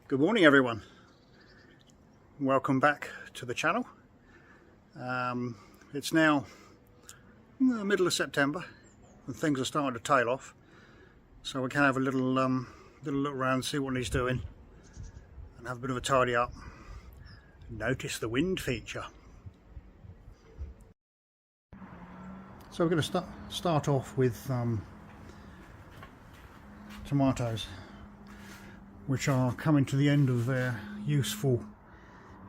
Good morning everyone, welcome back to the channel. It's now the middle of September and things are starting to tail off, so we can have a little look around, see what he's doing and have a bit of a tidy up. Notice the wind feature. So we're going to start off with tomatoes, which are coming to the end of their useful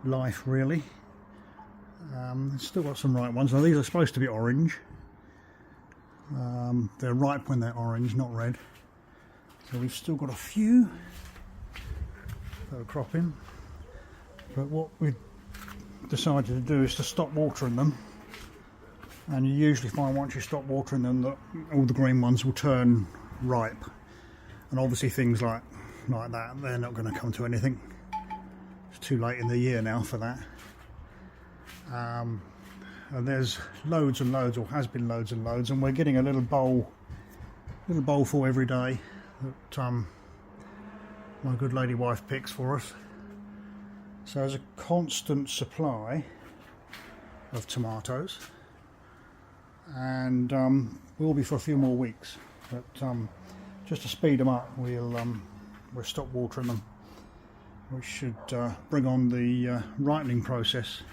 life really. Still got some ripe ones. Now these are supposed to be orange. They're ripe when they're orange, not red. So we've still got a few that are cropping. But what we decided to do is to stop watering them. And you usually find once you stop watering them that all the green ones will turn ripe. And obviously things like that, they're not going to come to anything. It's too late in the year now for that. And there's loads and loads, or has been loads and loads, and we're getting a little bowl full every day that my good lady wife picks for us. So there's a constant supply of tomatoes, and will be for a few more weeks. But just to speed them up, we'll stop watering them, which should bring on the ripening process.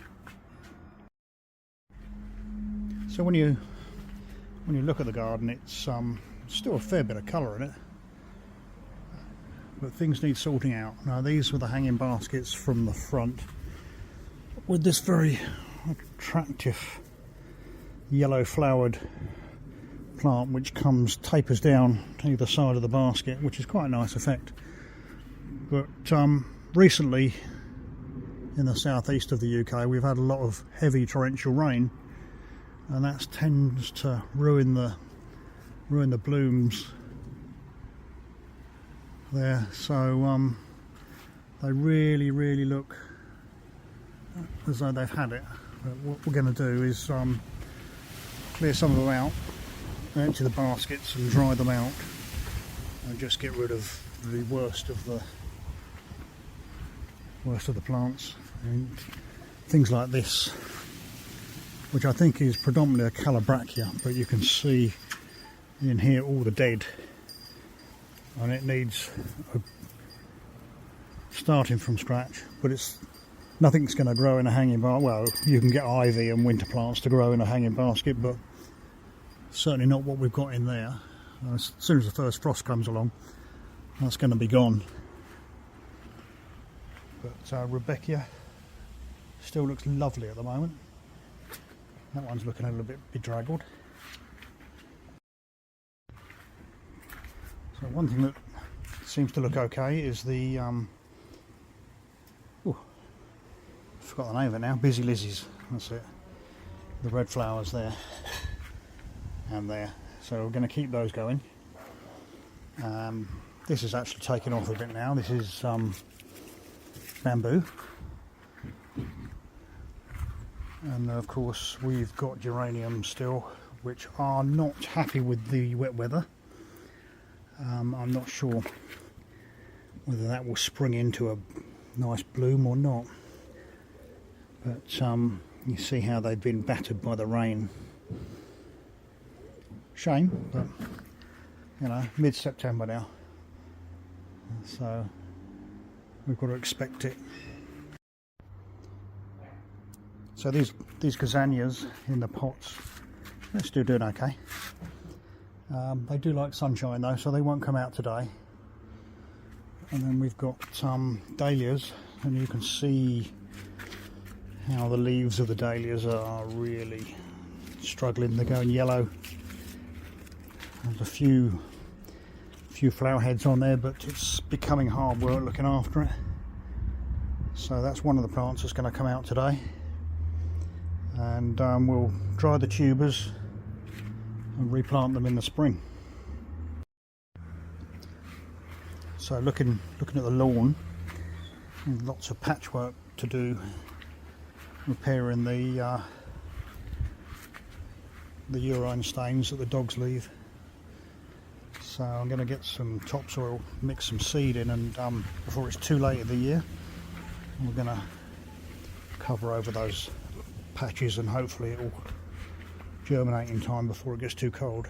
So when you look at the garden, it's still a fair bit of colour in it, but things need sorting out. Now these were the hanging baskets from the front with this very attractive yellow flowered plant which tapers down to either side of the basket, which is quite a nice effect. But recently in the southeast of the UK we've had a lot of heavy torrential rain, and that tends to ruin the blooms there. So they really look as though they've had it. But what we're going to do is clear some of them out, empty the baskets and dry them out, and just get rid of the worst of the plants. And things like this, which I think is predominantly a Calabrachia, but you can see in here all the dead, and it needs starting from scratch. But nothing's going to grow in a hanging basket. Well, you can get ivy and winter plants to grow in a hanging basket, but certainly not what we've got in there. As soon as the first frost comes along, that's going to be gone. But Rebecca still looks lovely at the moment. That one's looking a little bit bedraggled. So one thing that seems to look okay is the I forgot the name of it now. Busy Lizzies. That's it. The red flowers there and there. So we're going to keep those going. This is actually taking off a bit now. This is bamboo. And of course we've got geraniums still, which are not happy with the wet weather. I'm not sure whether that will spring into a nice bloom or not, but you see how they've been battered by the rain. Shame, but you know, mid-September now, so we've got to expect it. So these gazanias in the pots, they're still doing okay. They do like sunshine though, so they won't come out today. And then we've got dahlias, and you can see how the leaves of the dahlias are really struggling. They're going yellow. There's a few flower heads on there, but it's becoming hard work looking after it. So that's one of the plants that's going to come out today. and we'll dry the tubers and replant them in the spring. So looking at the lawn, lots of patchwork to do, repairing the urine stains that the dogs leave. So I'm going to get some topsoil, mix some seed in, and before it's too late in the year, we're going to cover over those patches, and hopefully it will germinate in time before it gets too cold.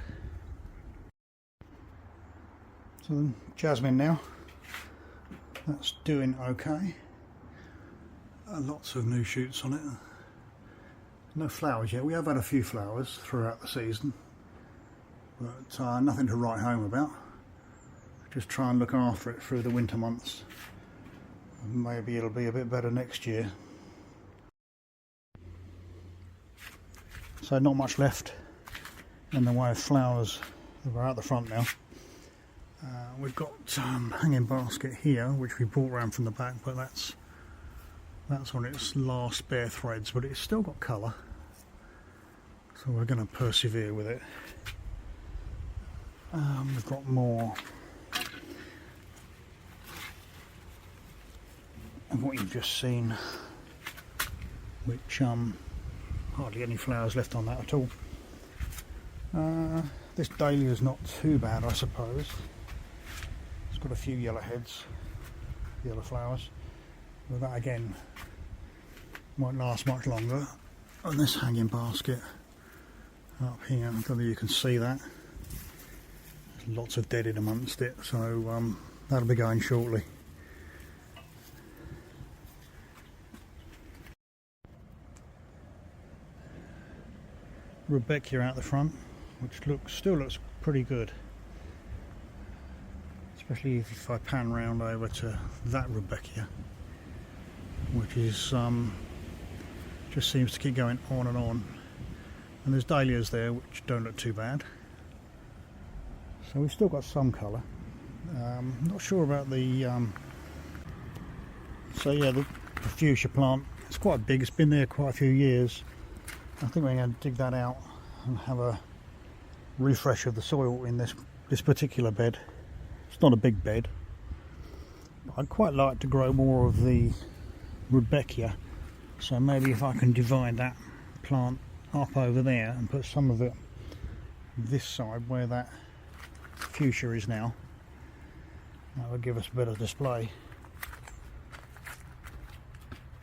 So then Jasmine now, that's doing okay. Lots of new shoots on it. No flowers yet. We have had a few flowers throughout the season, but nothing to write home about. Just try and look after it through the winter months. Maybe it'll be a bit better next year. So not much left in the way of flowers that are out the front now. We've got hanging basket here, which we brought around from the back, but that's on its last bare threads, but it's still got colour, so we're going to persevere with it. We've got more of what you've just seen, which hardly any flowers left on that at all. This dahlia is not too bad, I suppose. It's got a few yellow heads, yellow flowers, but that again won't last much longer. And this hanging basket up here, I don't know if you can see that. There's lots of dead in amongst it, so that'll be going shortly. Rudbeckia out the front, which still looks pretty good, especially if I pan round over to that Rudbeckia, which is just seems to keep going on and on. And there's dahlias there which don't look too bad, so we've still got some colour. Not sure about the so yeah, the fuchsia plant, it's quite big, it's been there quite a few years. I think we're going to dig that out and have a refresh of the soil in this particular bed. It's not a big bed. I'd quite like to grow more of the Rudbeckia, so maybe if I can divide that plant up over there and put some of it this side where that fuchsia is now, that would give us a better display.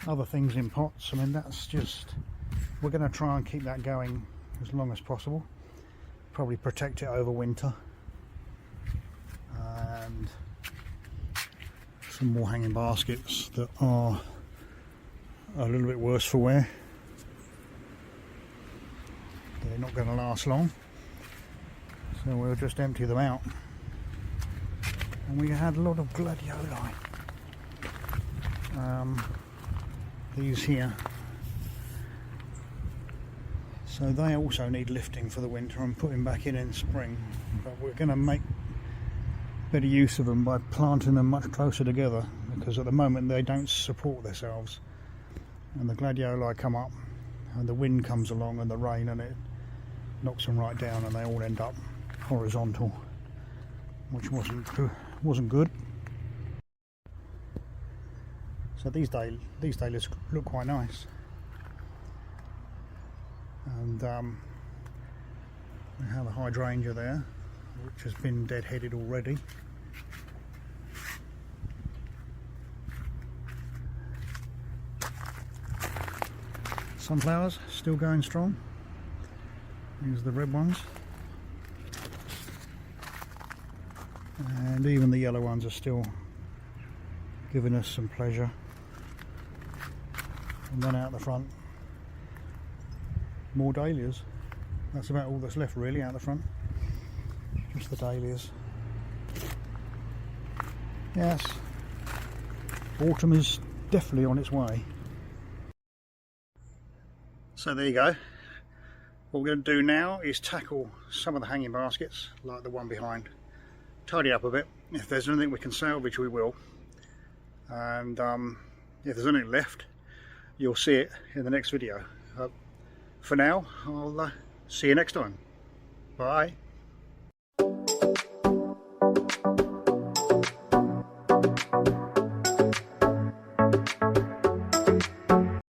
Other things in pots, I mean, that's just, we're going to try and keep that going as long as possible, probably protect it over winter, and some more hanging baskets that are a little bit worse for wear. They're not going to last long, so we'll just empty them out. And we had a lot of gladioli, these here, so they also need lifting for the winter and putting back in spring, but we're going to make better use of them by planting them much closer together, because at the moment they don't support themselves, and the gladioli come up and the wind comes along and the rain, and it knocks them right down and they all end up horizontal, which wasn't good. So these dahlias look quite nice, and we have a hydrangea there which has been dead-headed already. Sunflowers still going strong. These are the red ones, and even the yellow ones are still giving us some pleasure. And then out the front, more dahlias. That's about all that's left really out the front, just the dahlias. Yes, autumn is definitely on its way. So there you go. What we're going to do now is tackle some of the hanging baskets, like the one behind, tidy up a bit. If there's anything we can salvage, we will, and if there's anything left, you'll see it in the next video. for now, I'll see you next time. Bye.